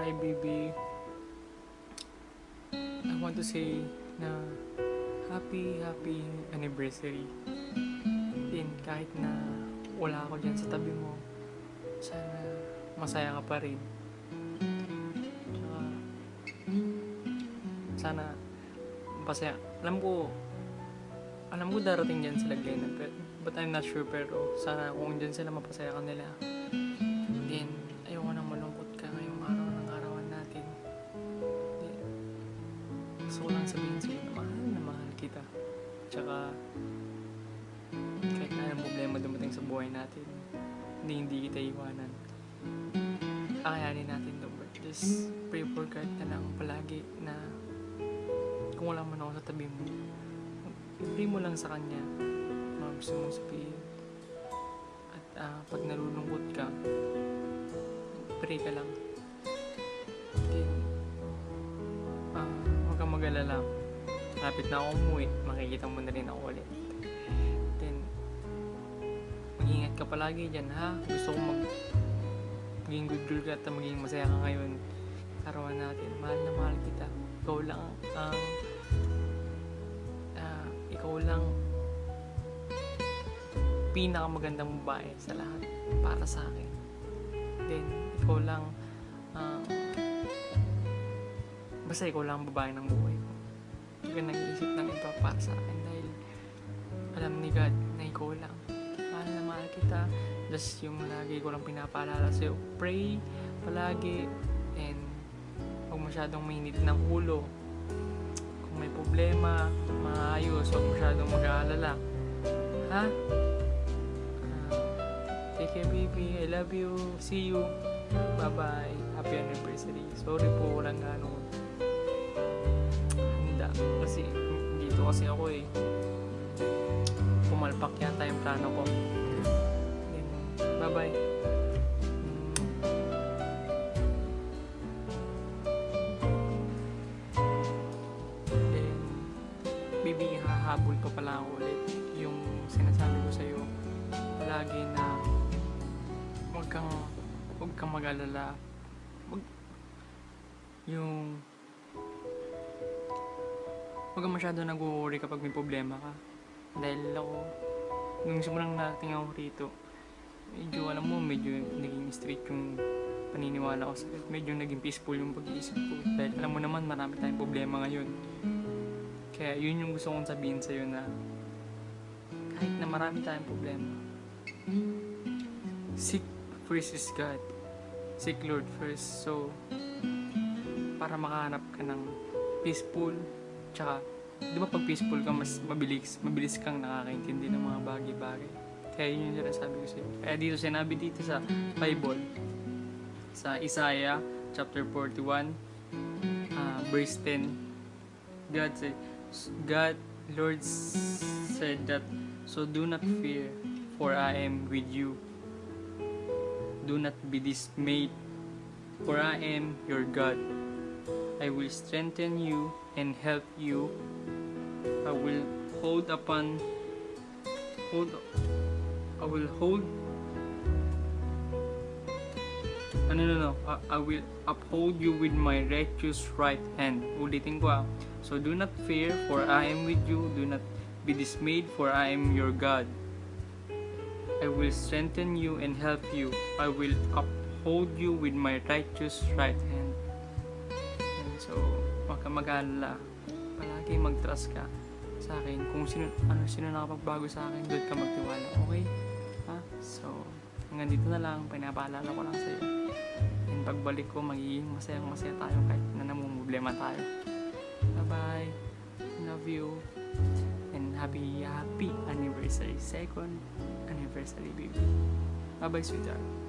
Hi baby, I want to say na happy anniversary. Din kahit na wala ako dyan sa tabi mo, sana masaya ka pa rin. Tsaka sana masaya. Alam ko darating dyan sila Glenn, but I'm not sure, pero sana kung dyan sila mapasaya ka nila. Then ayoko nang malungkot ka ngayong araw ng arawan natin. Then, gusto ko lang sabihin sa'yo na mahal kita. Tsaka kahit na anong problema dumating sa buhay natin, hindi kita iwanan. Kakayanin natin to, but just pray for God na lang palagi na kung wala man ako sa tabi mo, pray mo lang sa Kanya mga gusto mong sabihin. At pag nalulungkot ka, pray ka lang. Then, huwag kang mag-alala. Lapit na ako umuwi, makikita mo na rin ako ulit. Then, mag-ingat ka palagi dyan, ha? Gusto ko maging good girl ka at maging masaya ka ngayon. Arawan natin, mahal na mahal kita. Ikaw lang pinakamagandang babae sa lahat para sa akin. Then, ikaw lang basta ikaw lang ang babae ng buhay ko. Hindi ka nag-iisip ng iba para sa akin dahil alam ni God na ikaw lang. Mahal na mahal kita. Just yung lagi ko lang pinapaalala sa'yo, pray palagi and huwag masyadong mainit ng ulo. Kung may problema, maayos, huwag masyadong mag-aalala. Ha? Take care baby, I love you, see you, bye bye, happy anniversary. Sorry po, walang ganong handa kasi dito kasi ako pumalpak yata yung plano ko. Bye bye. Then baby, hahabol ko pala ako ulit yung sinasabi ko sa'yo palagi na huwag kang mag-alala. Huwag kang masyado nag-worry kapag may problema ka. Dahil ako, nung simulang nating ako rito, medyo naging straight yung paniniwala ko sa'yo. Medyo naging peaceful yung pag-iisip ko. Dahil alam mo naman, marami tayong problema ngayon. Kaya yun yung gusto kong sabihin sa'yo na kahit na marami tayong problema, seek first is God. Seek Lord first. So, para makahanap ka ng peaceful, tsaka, di ba pag peaceful ka, mas mabilis kang nakakaintindi ng mga bagay-bagay. Kaya yun yung sinasabi ko sa'yo. Kaya dito sinabi dito sa Bible, sa Isaiah chapter 41, verse 10, Lord said that, so do not fear, for I am with you. Do not be dismayed, for I am your God. I will strengthen you and help you. I will uphold you with my righteous right hand. Ulitin ko So do not fear, for I am with you. Do not be dismayed, for I am your God. I will strengthen you and help you. I will uphold you with my righteous right hand. And so, huwag kang mag-alala. Palagi mag-trust ka sa akin. Kung sino nakapagbago sa akin, doon ka magtiwala. Okay? Ha? So, hanggang dito na lang. Pinapaalala ko lang sa'yo. And pagbalik ko, magiging masaya tayo kahit na namumblema tayo. Bye-bye. Love you. And happy anniversary. Second anniversary, baby. Bye-bye, sweetheart.